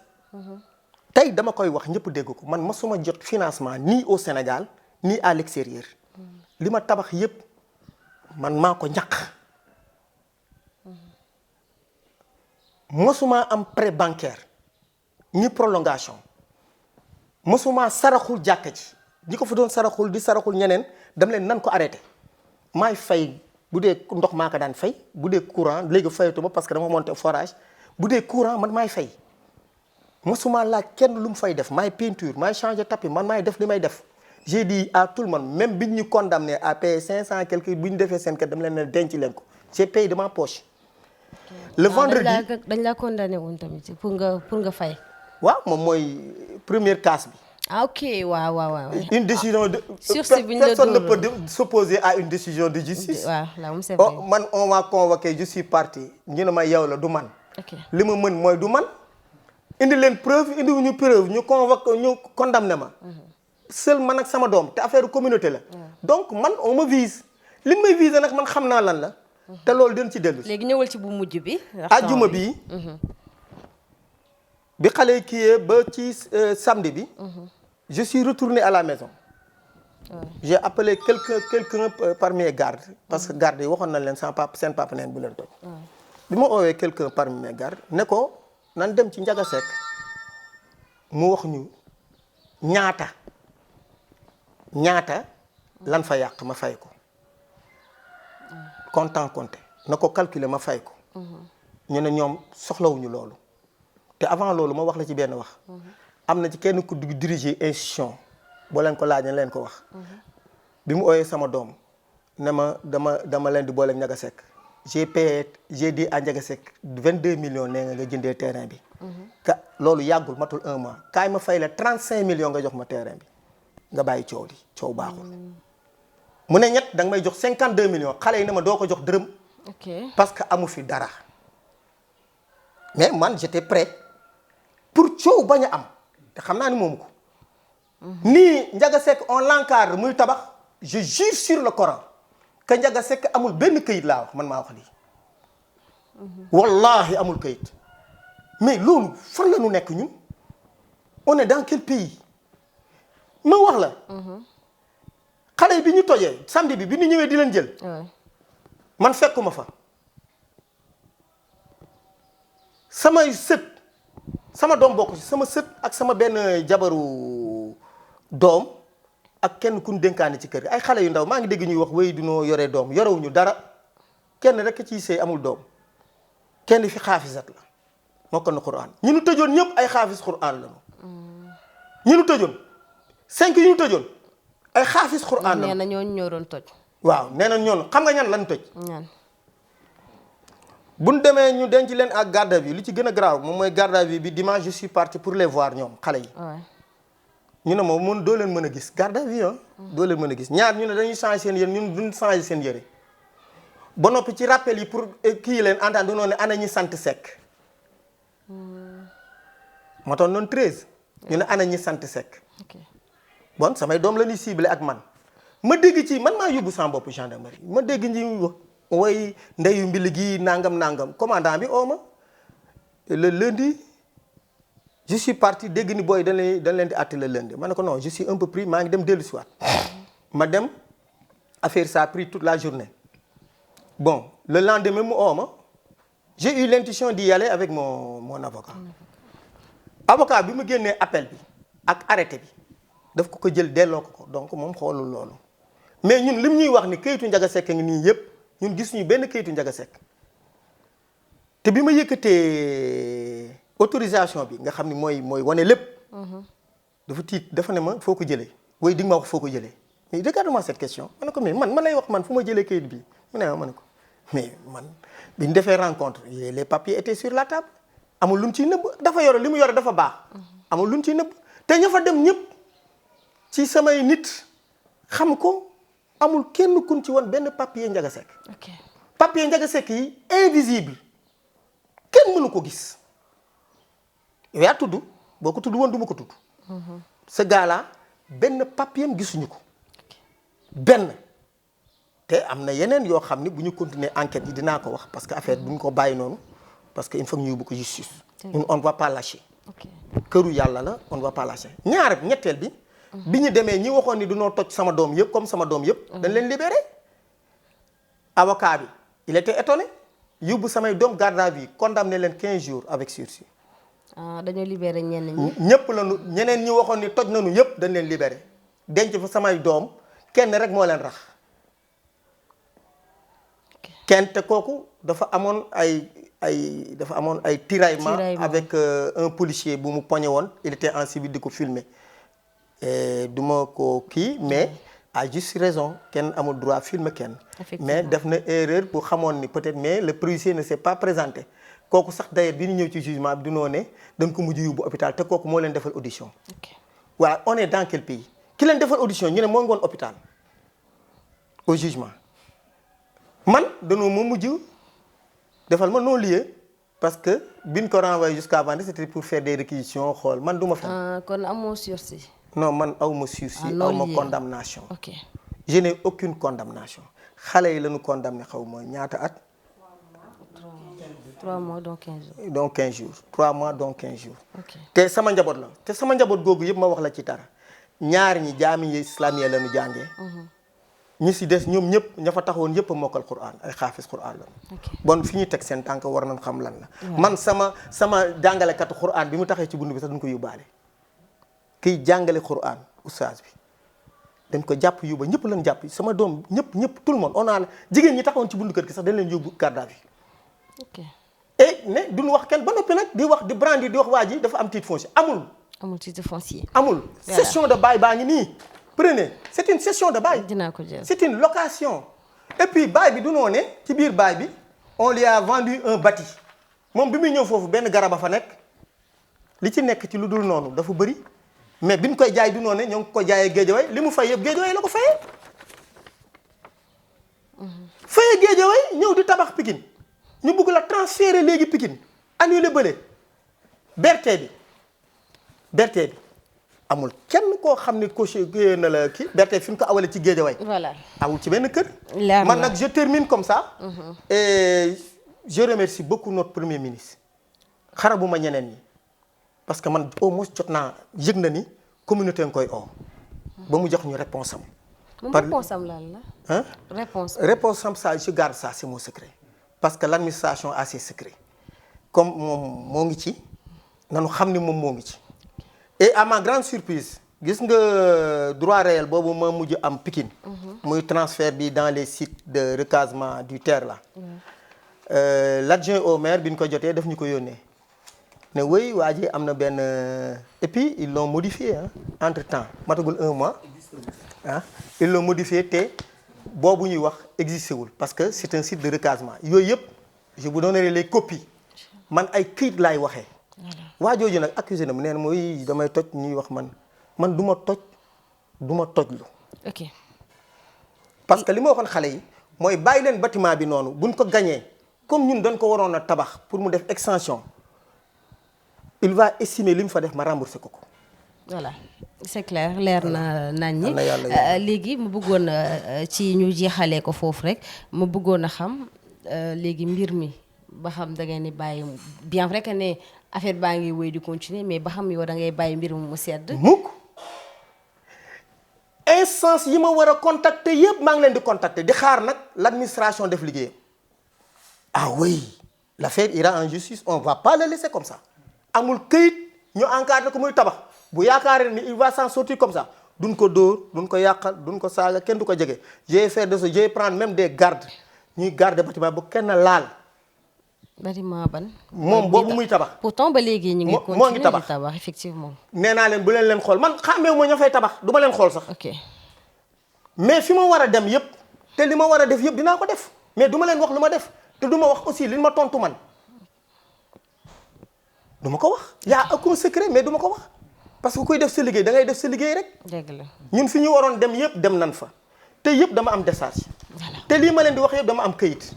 tey dama koy wax ñëpp dégg ko man masuma jot financement ni au Sénégal ni à l'extérieur. li ma tabax yëpp man maa ko ñaq. mosuma am prêt bancaire ni prolongation mosuma saraxul jàkka ji ñi ko fa doon saraxul di saraxul ñeneen dam leen nan ko arrêté maay fay bu dee ndox maa ko daan fay bu dee courant léegi fayatu ba parce que dama monté forage bu dee courant man maay fay mosuma laaj kenn lu mu fay def maay peinture maay changer tapis man maay def li may def j'ai dit à tout le monde même biñ ñu condamné à payer 500 quelque bu ñu defee seen kër dama leen ne denc leen ko j'ai payé de ma poche. le vendredi dañ la condamné woon tamit pour nga fay. waaw moom mooy première casse bi. ah ok waaw. une décision de. personne ne peut s'opposer à une décision de justice. waaw là moom c'est vrai. man on m'a convoqué je suis parti ñu ne ma yow la du man. ok li ma mën mooy du man. indi leen preuve indi wuñu preuve ñu convoqué ñu condamné ma. seul man ak sama doom te affaire communauté la. donc man on me vise. li may viser nag man xam naa lan la. te loolu dañ ci dellu. léegi ñëwal ci bu mujj bi. ajjuma bi. bi xale kii ba ci samedi bi. je suis retourné à la maison. j'ai appelé quelqu'un parmi mes gardes parce que garde yi waxoon nañ leen seen papa neen bu leen toj. bi ma oowee quelqu'un parmi mes gardes ne ko nan dem ci Njaga Sekk mu wax ñu ñaata lan fa yàq ma fay ko. comptant compté na ko calculer ma fay ko. ñu ne ñoom soxlawuñu loolu. te avant loolu ma wax la ci benn wax. am na ci kenn ku diriger institution boo leen ko laajee leen ko wax. bi mu ooyee sama doom ne ma dama leen di boole Ndiaga Seck j'ai dit à Ndiaga Seck 22 millions nee nga jëndee terrain bi. ka loolu yàggul matul 1 mois kaay ma fay la 35 millions nga jox ma terrain bi nga bàyyi coow li coow baaxul. mu ne ñett da nga may jox 52 millions xale yi ne ma doo ko jox dërëm. ok parce que amu fi dara. mais man j'étais prêt pour coow bañ a am te xam naa ni moomu ko. nii Ndiaga Seck on l'encadre muy tabax je jure sur le Coran que Ndiaga Seck amul benn këyit laa wax man maa wax lii. wallahi amul këyit. mais loolu fan la ñu nekk ñun on est dans quel pays ma wax la. xale yi bi ñu tojee samedi bi ñu ñëwee di leen jël. man fekkuma fa. samay sët sama doom bokk ci sama sët ak sama benn jabaru doom ak kenn ku ñu dénkaane ci kër gi ay xale yu ndaw maa ngi dégg ñuy wax wéy dunoo yore doom yorewuñu dara kenn rek ciy sëy amul doom kenn fi xaafisat la mokkal na Qur'an ñi nu tëjoon ñëpp ay xaafis Qur'an lañu. ñi nu tëjoon 5 yi ñu tëjoon ay xaafis Qur'an lañu. nee na ñooñu ñoo doon toj. waaw nee na ñoon xam nga ñan lañ tëj. ñan. bu ñu demee ñu denc leen ak garde à vue li ci gën a grave moom mooy garde à vue bi dimanche je suis parti pour les voir ñoom xale yi. ñu ne moom mun doo leen mën a gis garde à vue doo leen mën a gis ñaar ñu ne dañuy changer seen yére ñun duñ changer seen yére ba noppi ci rappel yi pour kii leen entendre noonu ne ana ñi sant Seck. moo tax noonu 13 ñu ne ana ñi sant Seck. bon samay doom la ñuy ciblé ak man ma dégg ci man maa yóbbu sama bopp gendarmerie ma dégg ñi wax way ndeyu mbil gi nangam commandant bi oo ma le lundi je suis parti dégg ni booy dañ leen di àtte le lundi ma ne ko non je suis un peu pris maa ngi dem dellu si waat ma dem affaire ça a pris toute la journée bon le lendemain mu oo ma j'ai eu l'intention d'y aller avec mon avocat avocat bi mu génnee appel bi ak arrêté bi daf ko jël delloo ko donc moom xoolul loolu mais ñun lim ñuy wax ni kayitu Ndiaga Seck ngi nii yëpp ñun gis ñu benn kayitu Ndiaga Seck te bi ma yëkkatee autorisation bi nga xam ni mooy wane lépp. dafa tiit dafa ne ma foo ko jëlee way di nga ma wax foo ko jëlee mais regarde-moi cette question ma ne ko mais man lay wax man fu ma jëlee kayit bi mu ne ma ne ko mais man bi ñu defee rencontre les papiers étaient sur la table amul lu mu ciy nëbb dafa yore li mu yore dafa baax. amul lu mu ciy nëbb te ña fa dem ñëpp ci samay nit xam ko amul kenn kun ci woon benn papier Ndiaga Seck. ok papier Ndiaga Seck yi invisible kenn mënu ko gis yow yaa tudd boo ko tudd woon du ma ko tudd. ce gars là benn papier am gisuñu ko benn. te am na yeneen yoo xam ni bu ñu continuer enquête yi dinaa ko wax parce que affaire bu ñu ko bàyyi noonu parce que il faut que ñu yóbbu ko justice. on ne va pas lâcher. këru yàlla la on ne va pas lâcher ñetteel bi. bi ñu demee ñi waxoon ni dunoo toj sama doom yëpp comme sama doom yëpp. dañ leen libéré. avocat bi il était étonné yóbbu samay doom garde à vue condamné leen 15 jours avec sursis. dañoo libéré ñenn ñi. ñëpp lañu ñeneen ñi waxoon ni toj nañu yëpp dañ leen libéré denc fa samay doom kenn rek moo leen rax. kenn te kooku dafa amoon ay tiraillement avec un policier bu mu poñe woon il était en civil di ko filmer du ma ko kii mais à juste raison kenn amul droit filmer kenn mais def na erreur bu xamoon ni peut-être mais le policier ne s'est pas présenté kooku sax d'ailleurs bi ñu ñëw ci jugement bi dunoo ne dañ ko mujj yóbbu hôpital te kooku moo leen defal audition voilà on est dans quel pays ki leen defal audition ñu ne moo ngi woon hôpital au jugement man dañoo ma mujj defal ma non-lieu parce que biñ ko renvoyé jusqu'à vendredi c'était pour faire des réquisitions xool man du ma fen kon amoo sursis. non man aw ma sursis aw ma condamnation. ok je n'ai aucune condamnation xale yi la ñu condamné xaw ma ñaata at. 3 mois donc 15 jours. donc 15 jours 3 mois donc 15 jours. ok te sama njaboot la te sama njaboot googu yëpp ma wax la ci dara ñaar ñi jaami islamiyya la ñu jàngee. ñi si des ñoom ñëpp ña fa taxawoon yëpp a mokkal Qur'an ay xaafis Qur'an la. bon fi ñuy teg seen tànk war nañ xam lan la. man sama jàngalekatu Qur'an bi mu taxee ci bunt bi sax duñ ko yóbbaale. kiy jàngale Qur'an oustaz bi dañ ko jàpp yóbba ñëpp lañ jàpp sama doom ñëpp tout le monde on a jigéen ñi taxawoon ci buntu kër gi sax dañ leen yóbbu garde à vue. ok et ne duñ wax kenn ba noppi nag di wax di brandir di wax waa ji dafa am titre foncier amul. amul titre foncier. amul session de bail baa ngi nii. prenez c'est une session de bail. dinaa ko jël. C'est une location. Et puis bail bi du noo ne ci biir bail bi on lui a vendu un bâti moom bi muy ñëw foofu benn garab a fa nekk li ci nekk ci lu dul noonu dafa bëri mais bi ñu koy jaay du noo ne ñoo ngi ko jaayee Guédiawaye li mu fay yëpp Guédiawaye la ko fayee. fayee Guédiawaye ñëw di tabax Pikine ñu bëgg la transférer léegi Pikine annulé bële BRT bi amul kenn koo xam ne coché na la kii BRT fi mu ko awale ci Guédiawaye. voilà awul ci benn kër. leer man nag je termine comme ça. Et je remercie beaucoup notre premier ministre. xarabuma ñeneen ñi parce que man au moins jot naa yëg na ni communauté nga koy oo ba mu jox ñu réponse am. moom réponse am lan la. hein réponse am ça je garde ça c'est mon secret parce que l'administration a ses secrets comme moom moo ngi ci nanu xam ni moom moo ngi ci. Et à ma grande surprise gis nga droit réel boobu ma mujj am Pikine. muy transfert bi dans les sites de recasement du terre là. L'adjoint au maire bi ñu ko jotee daf ñu ko yónnee ne wéy waa ji am na benn et puis ils l'ont modifié entre temps matagul 1 mois ils l'ont modifié te boobu ñuy wax existé wul parce que c'est un site de recasement yooyu yëpp je vous donnerai les copies man ay këyit laay waxee. waa jooju nag accusé na mu neen mooy damay toj ñuy wax man du ma tojlu. ok parce que li ma waxoon xale yi mooy bàyyi leen bâtiment bi noonu buñ ko gañee comme ñun dañ ko waroon a tabax pour mu def extension il va estimer li mu fa def ma rembourser ko. voilà c'est clair leer na nañ ñi léegi mu bëggoon ci ñu jeexalee ko foofu rek mu bëggoon a xam léegi mbir mi ba xam da ngeen di bàyyi bien vrai que ne affaire baa ngi wéy di continuer mais ba xam yow da ngay bàyyi mbir mu sedd. mukk instance yi ma war a contacter yëpp maa ngi leen di contacter di xaar nag l'administration def liggéeyam. ah oui l'affaire ira en justice on va pas le laisser comme ça amul këyit ñu encadré ko muy tabax bu yaakaaree ni il va s'en sortir comme ça duñ ko dóor duñ ko yàqal duñ ko saaga kenn du ko jege j'ai fait de ça j'ai prendre même des gardes ñuy garder bâtiment bu kenn laal. bâtiment ban. moom boobu muy tabax. pourtant ba léegi ñu ngi moo ngi tabax effectivement. nee naa leen bu leen xool man xàmmeewu ma ña fay tabax du ma leen xool sax. ok mais fi ma war a dem yëpp te li ma war a def yëpp dinaa ko def mais du ma leen wax lu ma def te du ma wax aussi li ma tontu man du ma ko wax. y a aucun secret mais du ma ko wax parce que kuy def sa liggéey da ngay def sa liggéey rek. dëgg la ñun fi ñu waroon dem yëpp dem nan fa te yëpp dama am décharge. te lii ma leen di wax yëpp dama am këyit.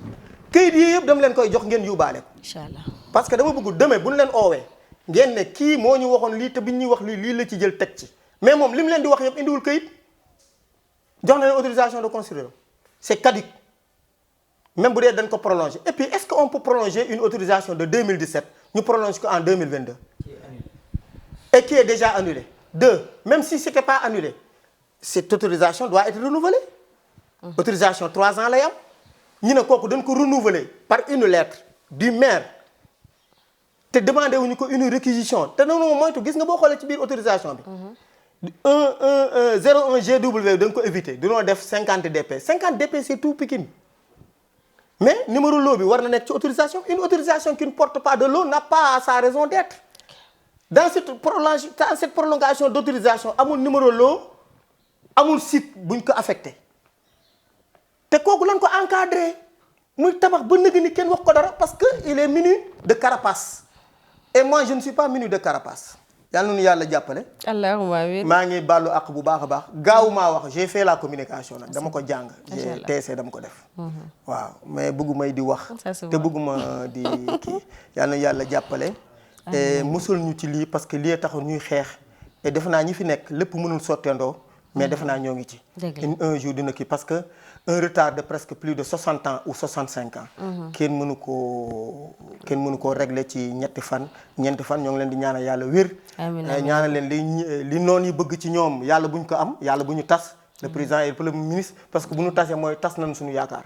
këyit yi yëpp dama leen koy jox ngeen yóbbaale ko. incha allah parce que dama bëgg demee bu ñu leen oowee ngeen ne kii moo ñu waxoon lii te bi ñuy wax lii la ci jël teg ci mais moom li mu leen di wax yëpp indiwul këyit jox na leen autorisation de construire c'est caduc même bu dee dañ ko prolonger et puis est-ce qu'on peut prolonger une autorisation de 2017 ñu prolonge ko en 2022 et qui est déjà annulée. 2 même si c'était pas annulé cette autorisation doit être renouvelée. autorisation 3 ans lay am. ñu ne kooku dañ ko renouveler par une lettre du maire te demandé wuñu ko une réquisition te noonu moytu gis nga boo xoolee ci biir autorisation bi 01 GW da nga ko éviter dunoo def 50 DP 50 DP c'est tout Pikine mais numéro lot bi war na nekk ci autorisation une autorisation qui ne porte pas de lot n'a pas sa raison d'être dans cette prolongation d'autorisation amul numéro lot amul site buñ ko affecté te kooku lañ ko encadré muy tabax ba nëgg ni kenn wax ko dara parce que il est muni de carapace et moi je ne suis pas muni de carapace yàlla na nu yàlla jàppale. allahumma amiin. maa ngi bàllu àq bu baax a baax gaaw maa wax j'ai fait la communication nag dama ko jàng. j'ai TC dama ko def. waaw mais bëggumay di wax. te bëgguma di kii yàlla na yàlla jàppale. et musul ñu ci lii parce que lii taxul ñuy xeex et defe naa ñi fi nekk lépp mënul sotteendoo mais defe naa ñoo ngi ci. un jour dina kii parce que. un retard de presque plus de 60 ans ou 65 ans. kenn mënu koo régler ci ñeenti fan ñoo ngi leen di ñaanal yàlla wér. ñaanal leen li noon yi bëgg ci ñoom yàlla buñ ko am yàlla bu ñu tas. le président et le premier ministre parce que bu ñu tasee mooy tas nañ suñu yaakaar.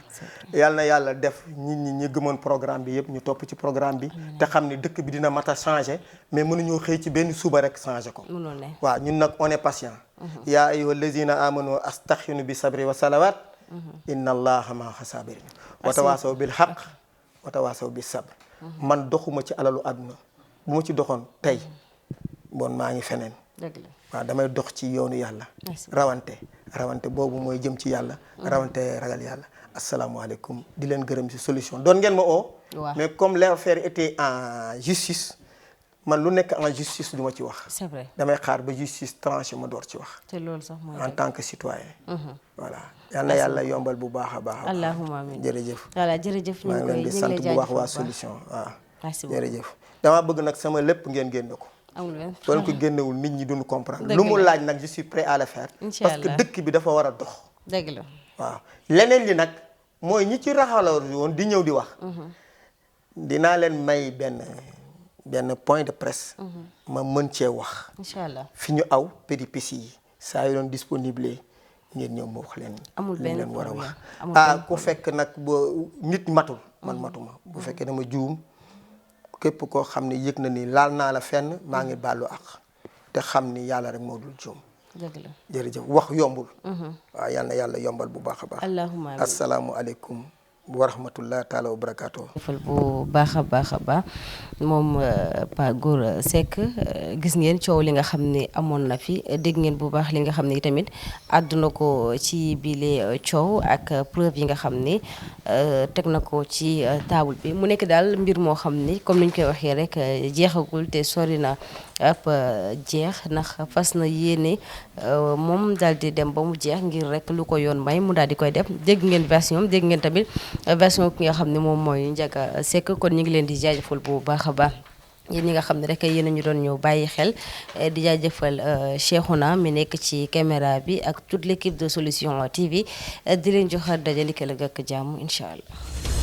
yàlla na yàlla def ñi gëmoon programme bi yëpp ñu topp ci programme bi. te xam ni dëkk bi dina mat a changer mais mënuñoo xëy ci benn suba rek changer ko. waaw ñun nag on est patient. yaa ayyuhal lazina amanu astaghfiruna bi sabri wa salawat inna allaha maa sabirin watawaasaw bil haqq watawaasaw bis sabr man doxuma ci alalu àdduna bu ma ci doxoon tey bon maa ngi feneen dëgg la waaw damay dox ci yoonu yàlla rawante boobu mooy jëm ci yàlla rawante ragal yàlla asalaamaaleykum di leen gërëm ci solution doon ngeen ma oo mais comme l'affaire était en justice man lu nekk en justice du ma ci wax c'est vrai damay xaar ba justice tranché ma door ci wax te loolu sax mooy en tant que citoyen voilà yal na yàlla yombal bu baax a baax allahumma amiin jërëjëf voilà jërëjëf maa ngi leen di sant bu baax waa solution waaw merci jërëjëf damaa bëgg nag sama lépp ngeen génne ko wala ko génnewul nit ñi duñu comprendre lu mu laaj nag je suis prêt à le faire parce que dëkk bi dafa war a dox dëgg la waaw leneen li nag mooy ñi ci raxaloo woon di ñëw di wax dinaa leen may benn point de presse ma mën cee wax incha allah fi ñu aw péripéties yi saa yu doon disponible ngeen ñëw ma wax leen amul benn leen war a wax ku fekk nag boo nit matul man matuma bu fekkee dama juum képp koo xam ne yëg na ni laal naa la fenn maa ngi bàllu ak te xam ni yàlla rek moo dul juum dëgg la jërëjëf wax yombul waaw yal na yàlla yombal bu baax a baax allahumma amiin asalaamualeykum wa rahmatullah taala wa barakaatu. defal bu baax a baax moom Pa Gora Seck gis ngeen coow li nga xam ne amoon na fi dégg ngeen bu baax li nga xam ne tamit àdduna ko ci biile coow ak preuve yi nga xam ne teg na ko ci table bi mu nekk daal mbir moo xam ni comme ni ñu koy waxee rek jeexagul te sori na ab jeex ndax fas na yéene moom daal di dem ba mu jeex ngir rek lu ko yoon may mu daal di koy def dégg ngeen version dégg ngeen tamit version ki nga xam ne moom mooy Ndiaga Seck kon ñu ngi leen di jaajëfal bu baax a baax yéen ñi nga xam ne rek yéen a ñu doon ñëw bàyyi xel di jaajëfal Cheikhouna mi nekk ci caméra bi ak toute l'équipe de Solution TV di leen joxaat daje li ak jàmm incha allah.